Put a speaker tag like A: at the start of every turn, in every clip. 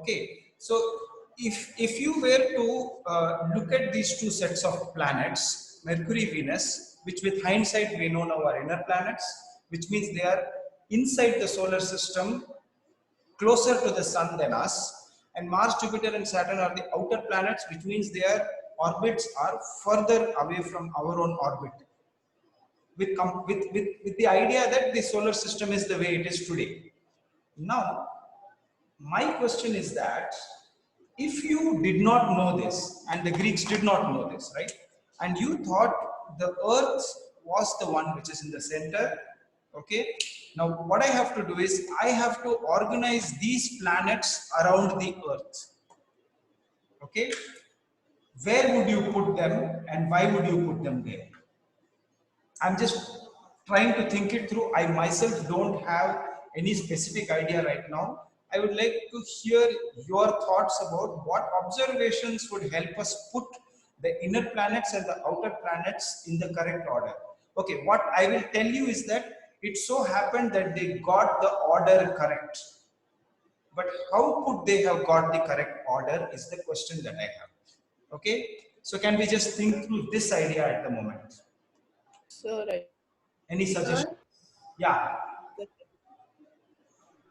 A: Okay, so if you were to look at these two sets of planets, Mercury, Venus, which with hindsight we know now are inner planets, which means they are inside the solar system, closer to the sun than us, and Mars, Jupiter and Saturn are the outer planets, which means their orbits are further away from our own orbit, with the idea that the solar system is the way it is today. Now my question is that if you did not know this, and the Greeks did not know this, right, and you thought the earth was the one which is in the center, okay, now what I have to do is I have to organize these planets around the earth. Okay, where would you put them and why would you put them there? I'm just trying to think it through. I myself don't have any specific idea right now. I would like to hear your thoughts about what observations would help us put the inner planets and the outer planets in the correct order. Okay, what I will tell you is that it so happened that they got the order correct. But how could they have got the correct order is the question that I have. Okay, so can we just think through this idea at the moment?
B: So right.
A: Any suggestions? Yeah.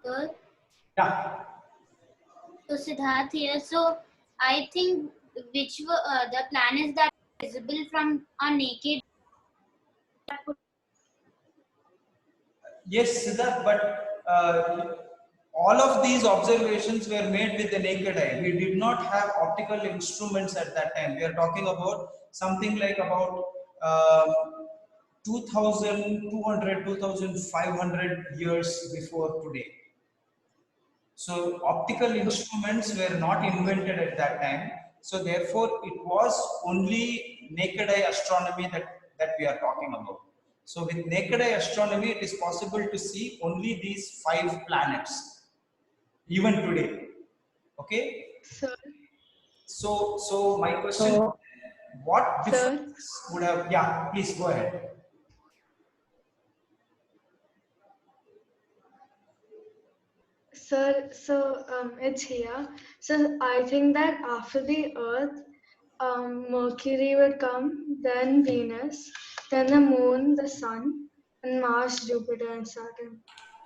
C: Sir?
A: Yeah.
C: So Siddharth here. So I think which were the planets that are visible from our naked.
A: Yes, Siddharth, but all of these observations were made with the naked eye. We did not have optical instruments at that time. We are talking about something like about 2200, 2500 years before today. So optical instruments were not invented at that time. So therefore, it was only naked eye astronomy that we are talking about. So with naked eye astronomy, it is possible to see only these 5 planets, even today. Okay?
D: Sir.
A: So my question is, what difference would have, yeah, please go ahead.
D: Sir, so it's here. So I think that after the Earth, Mercury would come, then Venus, then the Moon, the Sun, and Mars, Jupiter, and Saturn.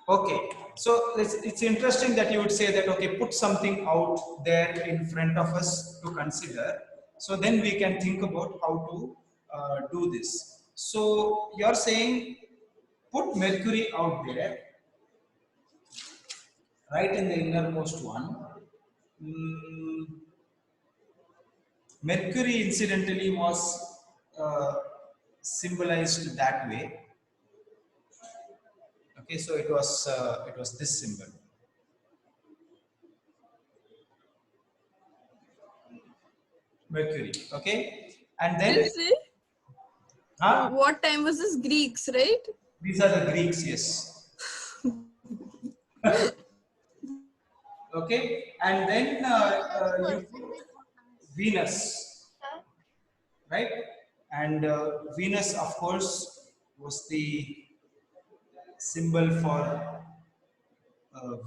A: Okay, so it's interesting that you would say that, okay, put something out there in front of us to consider. So then we can think about how to do this. So you're saying put Mercury out there, right in the innermost one. Mercury incidentally was symbolized that way. Okay, so it was this symbol. Mercury, okay, and then
B: what time was this? Greeks, right?
A: These are the Greeks, yes. Okay, and then you put Venus, right? And Venus, of course, was the symbol for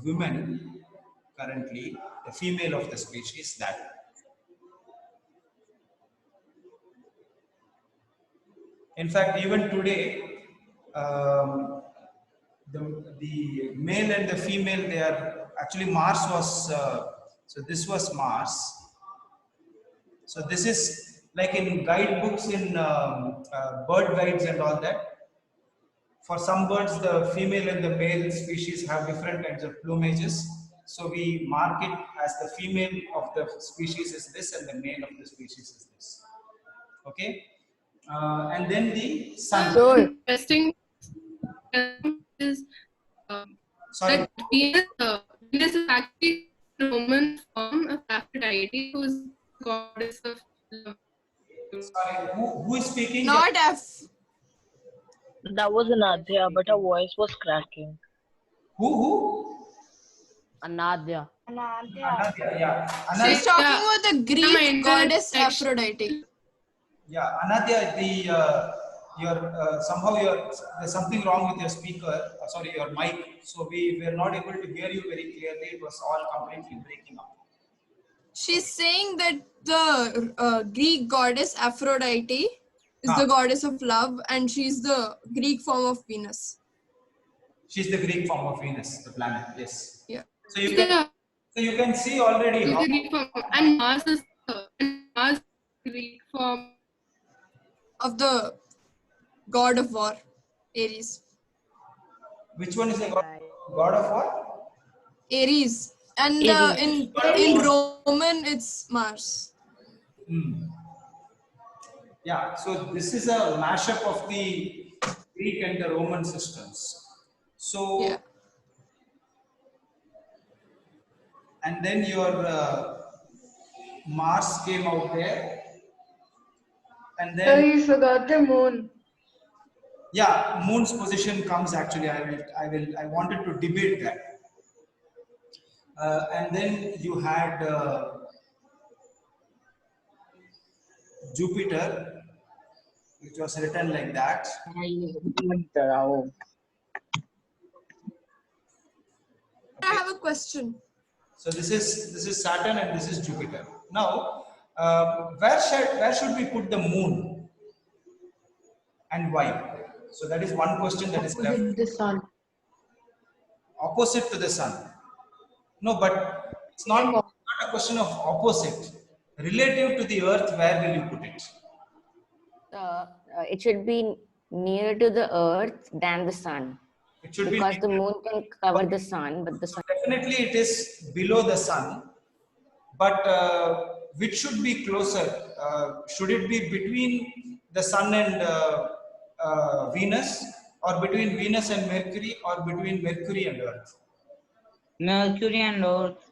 A: women currently, the female of the species. That. In fact, even today, the male and the female, they are actually Mars was, so this was Mars. So this is like in guidebooks, in bird guides and all that. For some birds, the female and the male species have different kinds of plumages. So we mark it as the female of the species is this and the male of the species is this. Okay. And then the sun.
B: So interesting is
A: Sorry.
B: that Venus is actually a Roman form of Aphrodite, who is goddess of love.
A: Sorry, who is speaking?
B: Not F.
E: That was Anadya, but her voice was cracking.
A: Who?
E: Anadya.
A: Anadya, yeah.
B: She's talking about the Greek goddess Aphrodite.
A: Yeah, Anadya, somehow there's something wrong with your speaker. Sorry, your mic. So we were not able to hear you very clearly. It was all completely breaking up.
F: she's saying that the Greek goddess Aphrodite is
A: Ah.
F: the goddess of love, and she's the Greek form of Venus.
A: She's the Greek form of Venus, the planet. Yes.
F: Yeah.
A: So you can see already
B: Is
A: how.
B: the Greek form, and Mars Greek form.
F: Of the god of war, Ares.
A: Which one is the god of what?
F: Ares. And
E: Ares.
F: in Roman, it's Mars.
A: Yeah. So this is a mashup of the Greek and the Roman systems. So
F: Yeah.
A: and then your Mars came out there, and
D: So
A: then
D: you forgot the moon.
A: yeah, Moon's position comes actually. I wanted to debate that, and then you had Jupiter, which was written like that.
F: I have a question.
A: So this is Saturn and this is Jupiter. Now, where should we put the Moon and why? So that is one question that is left.
G: The sun.
A: Opposite to the Sun. No, but it's not a question of opposite. Relative to the Earth, where will you put it?
G: It should be nearer to the earth than the sun,
A: It should
G: because
A: be
G: the moon can cover the sun, but the sun.
A: definitely it is below the Sun. But which should be closer? Should it be between the Sun and Venus, or between Venus and Mercury, or between Mercury and Earth?
H: Mercury and Earth.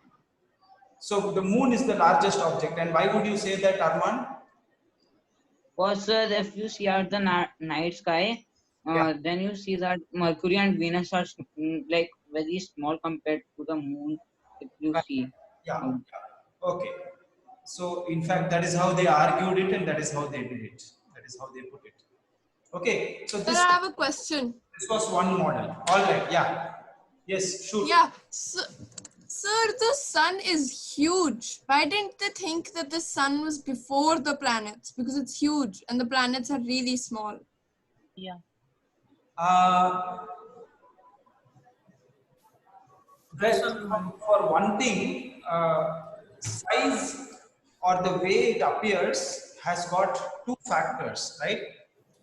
A: So the Moon is the largest object, and why would you say that, Arman?
H: Because if you see at the night sky,
A: Yeah.
H: then you see that Mercury and Venus are like very small compared to the moon. If you see,
A: Yeah. Okay. So in fact, that is how they argued it, and that is how they did it. That is how they put it. Okay. So
F: Sir,
A: this
F: I have a question.
A: was one model. All right. Yeah. Yes. Sure.
F: Yeah. Sir, the sun is huge. Why didn't they think that the sun was before the planets? Because it's huge and the planets are really small.
E: Yeah.
A: Well, for one thing, size or the way it appears has got two factors, right?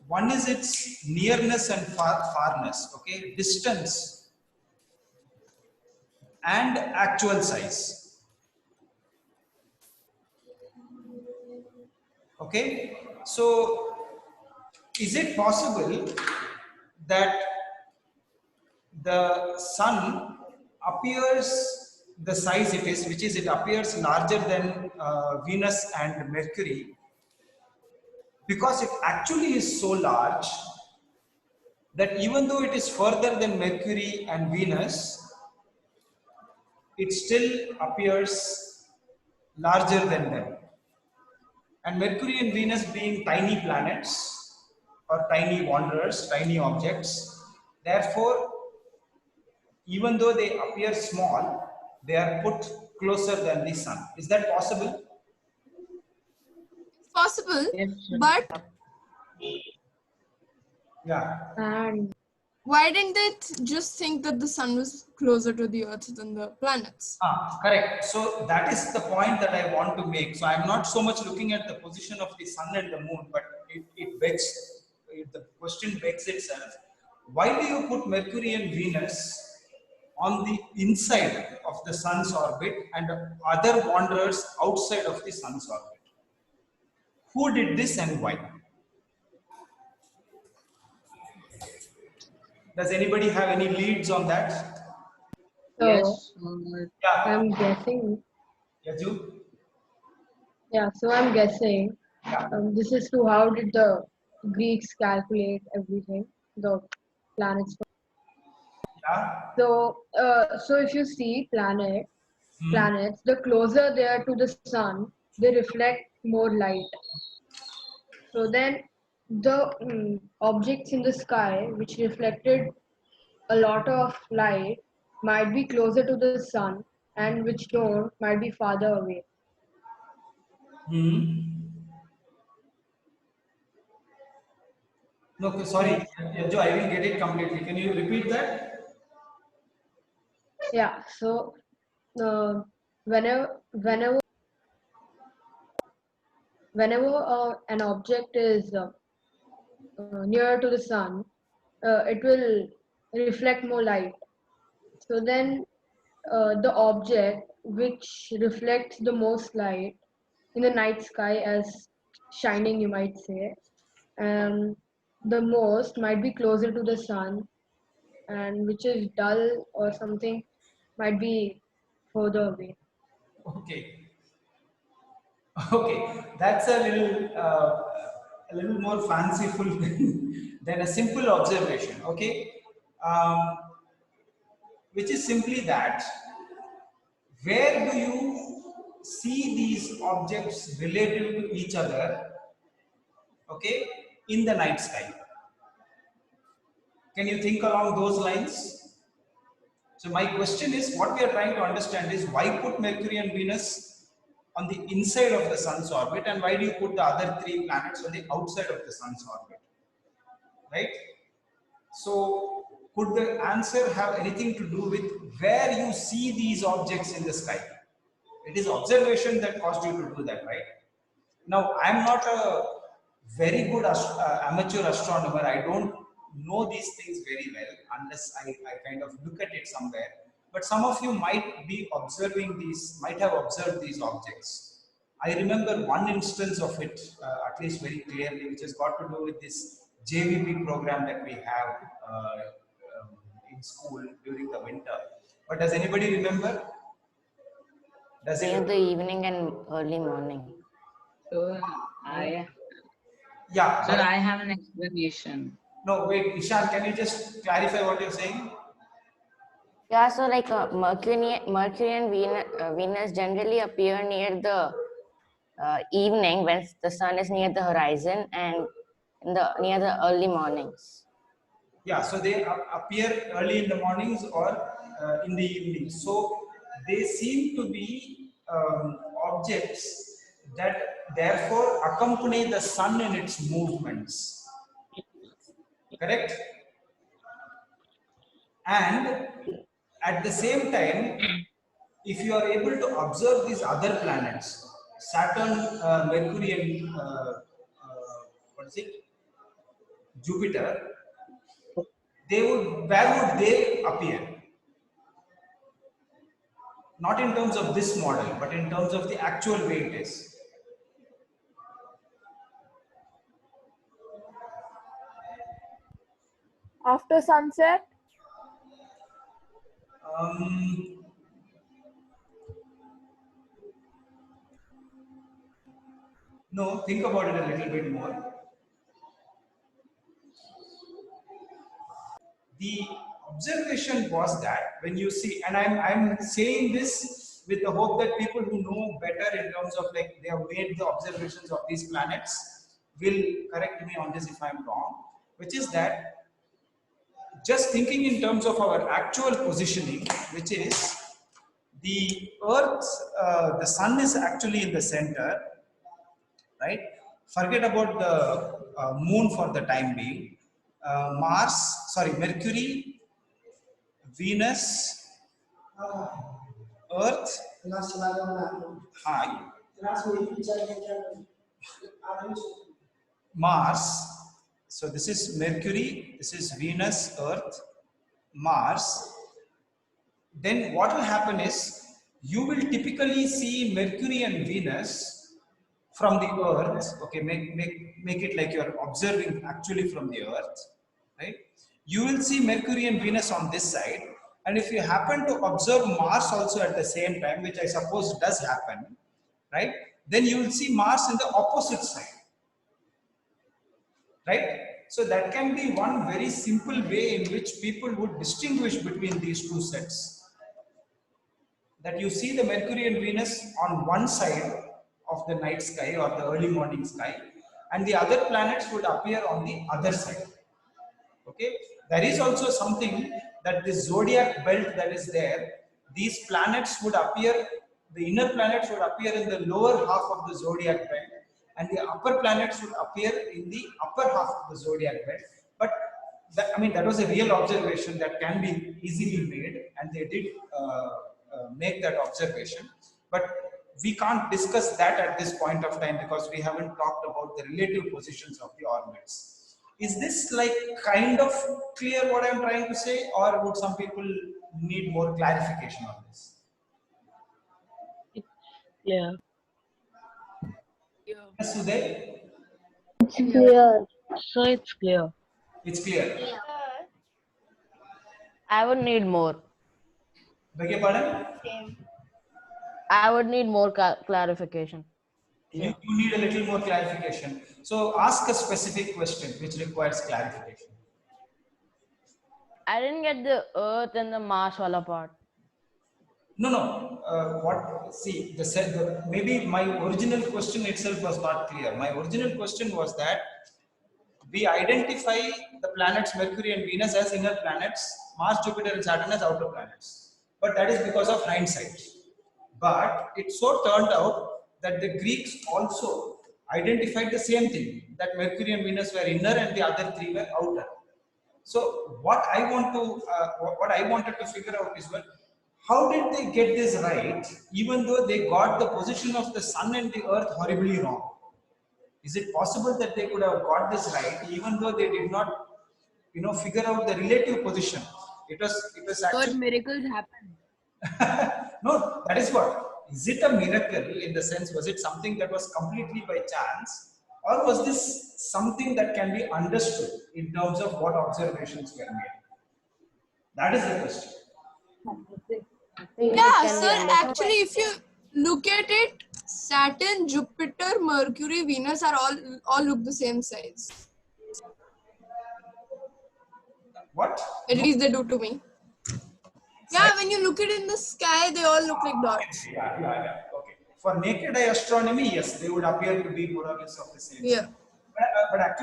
A: One is its nearness and farness, okay? Distance and actual size. Okay? So, is it possible that the sun appears the size it is, which is it appears larger than Venus and Mercury, because it actually is so large that even though it is further than Mercury and Venus, it still appears larger than them. And Mercury and Venus being tiny planets or tiny wanderers, tiny objects, therefore even though they appear small, they are put closer than the sun. Is that possible?
F: It's possible,
H: yes,
F: but
A: Yeah.
G: And
F: why didn't they just think that the sun was closer to the earth than the planets?
A: Correct. So that is the point that I want to make. So I'm not so much looking at the position of the sun and the moon, but the question begs itself. Why do you put Mercury and Venus on the inside of the sun's orbit and other wanderers outside of the sun's orbit? Who did this and why? Does anybody have any leads on that?
G: so
H: yes.
A: Yeah.
G: I'm guessing.
A: Yaju?
G: Yeah, so I'm guessing.
A: Yeah.
G: This is to how did the Greeks calculate everything, the planets.
A: Yeah.
G: So if you see planets, the closer they are to the sun, they reflect more light. So then the objects in the sky which reflected a lot of light might be closer to the sun, and which don't might be farther away.
A: No, sorry, Joe, I didn't get it completely. Can you repeat that?
G: Yeah. So whenever an object is near to the sun, it will reflect more light. So then the object which reflects the most light in the night sky as shining, you might say, and the most might be closer to the sun, and which is dull or something might be further away.
A: Okay. Okay, that's a little more fanciful than a simple observation. Okay, um, which is simply that where do you see these objects relative to each other? Okay, in the night sky. Can you think along those lines? So my question is, what we are trying to understand is why put Mercury and Venus on the inside of the sun's orbit, and why do you put the other three planets on the outside of the sun's orbit, right? So could the answer have anything to do with where you see these objects in the sky? It is observation that caused you to do that, right? Now, I'm not a very good amateur astronomer. I don't know these things very well unless I kind of look at it somewhere. But some of you might be observing these, might have observed these objects. I remember one instance of it, at least very clearly, which has got to do with this JVP program that we have in school during the winter. But does anybody remember? Does
I: Near
A: it?
I: the evening and early morning.
H: So I
A: Yeah.
H: so I have an explanation.
A: No, wait, Ishan, can you just clarify what you're saying?
I: Yeah, so like Mercury and Venus generally appear near the evening when the sun is near the horizon and near the early mornings.
A: Yeah, so they appear early in the mornings or in the evenings. So they seem to be objects that therefore accompany the sun in its movements. Correct? And at the same time, if you are able to observe these other planets, Saturn, Mercury, and what is it? Jupiter, they would, where would they appear? Not in terms of this model, but in terms of the actual way it is.
J: After sunset?
A: No, think about it a little bit more. The observation was that when you see, and I'm saying this with the hope that people who know better in terms of like they have made the observations of these planets will correct me on this if I'm wrong, which is that just thinking in terms of our actual positioning, which is the Earth, the sun is actually in the center, right? Forget about the moon for the time being. Mercury, Venus, Earth, hi, Mars. So this is Mercury, this is Venus, Earth, Mars. Then what will happen is you will typically see Mercury and Venus from the Earth. Okay, make it like you're observing actually from the Earth, right? You will see Mercury and Venus on this side, and if you happen to observe Mars also at the same time, which I suppose does happen, right? Then you will see Mars in the opposite side, right? So that can be one very simple way in which people would distinguish between these two sets. That you see the Mercury and Venus on one side of the night sky or the early morning sky, and the other planets would appear on the other side. Okay, there is also something that this zodiac belt that is there, these planets would appear the inner planets would appear in the lower half of the zodiac belt, and the upper planets would appear in the upper half of the zodiac belt. But that, I mean, that was a real observation that can be easily made, and they did make that observation. But we can't discuss that at this point of time because we haven't talked about the relative positions of the orbits. Is this like kind of clear what I'm trying to say, or would some people need more clarification on this?
E: Yeah.
A: Yes, Uday?
J: It's clear.
E: So it's clear.
A: It's clear.
C: Yeah.
I: I would need more.
A: Beg your pardon?
I: I would need more clarification.
A: You need a little more clarification. So ask a specific question which requires clarification.
I: I didn't get the Earth and the Mars wala part.
A: No, no. What? See, maybe my original question itself was not clear. My original question was that we identify the planets Mercury and Venus as inner planets, Mars, Jupiter, and Saturn as outer planets. But that is because of hindsight. But it so turned out that the Greeks also identified the same thing, that Mercury and Venus were inner and the other three were outer. So what I wanted to figure out is, well, how did they get this right, even though they got the position of the sun and the earth horribly wrong? Is it possible that they could have got this right, even though they did not, figure out the relative position? It was actually.
F: But miracles happen.
A: No, that is what. Is it a miracle in the sense, was it something that was completely by chance, or was this something that can be understood in terms of what observations were made? That is the question.
F: Yeah, sir, actually, if you look at it, Saturn, Jupiter, Mercury, Venus are all look the same size.
A: What?
F: At least they do to me. Yeah, when you look at it in the sky, they all look like dots.
A: Yeah. Okay. For naked eye astronomy, yes, they would appear to be more or less of the same.
F: Yeah.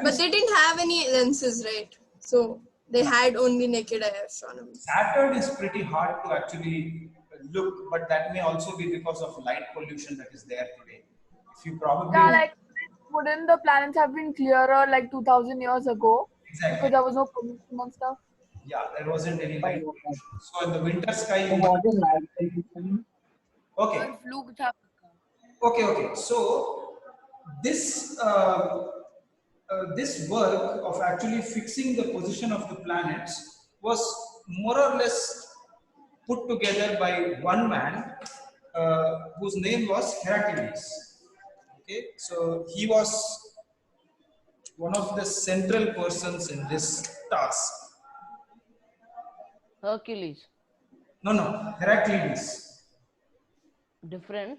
A: But
F: they didn't have any lenses, right? So they had only naked eye astronomy.
A: Saturn is pretty hard to actually look, but that may also be because of light pollution that is there today. If you probably
J: Wouldn't the planets have been clearer like 2000 years ago?
A: Exactly.
J: Because there was no pollution and stuff.
A: Yeah, there wasn't any light pollution. So in the winter sky, okay. Okay. So this this work of actually fixing the position of the planets was more or less put together by one man whose name was Heraclides. Okay, so he was one of the central persons in this task.
I: Hercules.
A: No, Heraclides.
I: Different.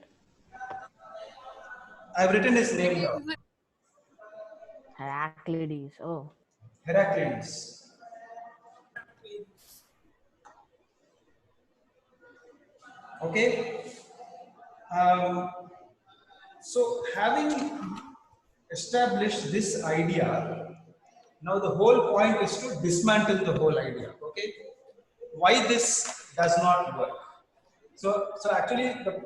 A: I've written his name down.
I: Heraclides. Oh.
A: Heraclides. Okay. So having established this idea, now the whole point is to dismantle the whole idea. Okay. Why this does not work? So actually, the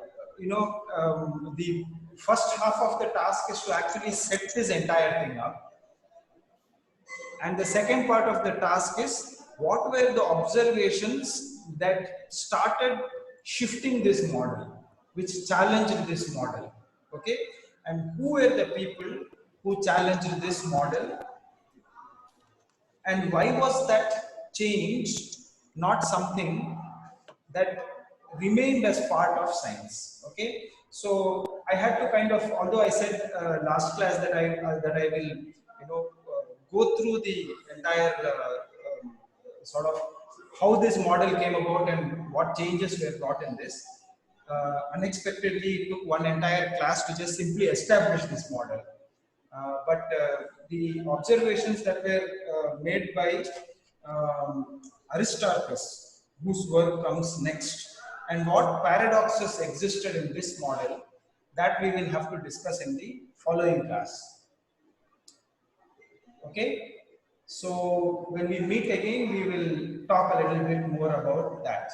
A: first half of the task is to actually set this entire thing up, and the second part of the task is what were the observations that started shifting this model, which challenged this model. Okay, and who were the people who challenged this model, and why was that change not something that remained as part of science? Okay, so I had to kind of, although I said last class that I will go through the entire sort of how this model came about and what changes were brought in this. Unexpectedly, it took one entire class to just simply establish this model. But the observations that were made by Aristarchus, whose work comes next, and what paradoxes existed in this model, that we will have to discuss in the following class. Okay, so when we meet again, we will talk a little bit more about that.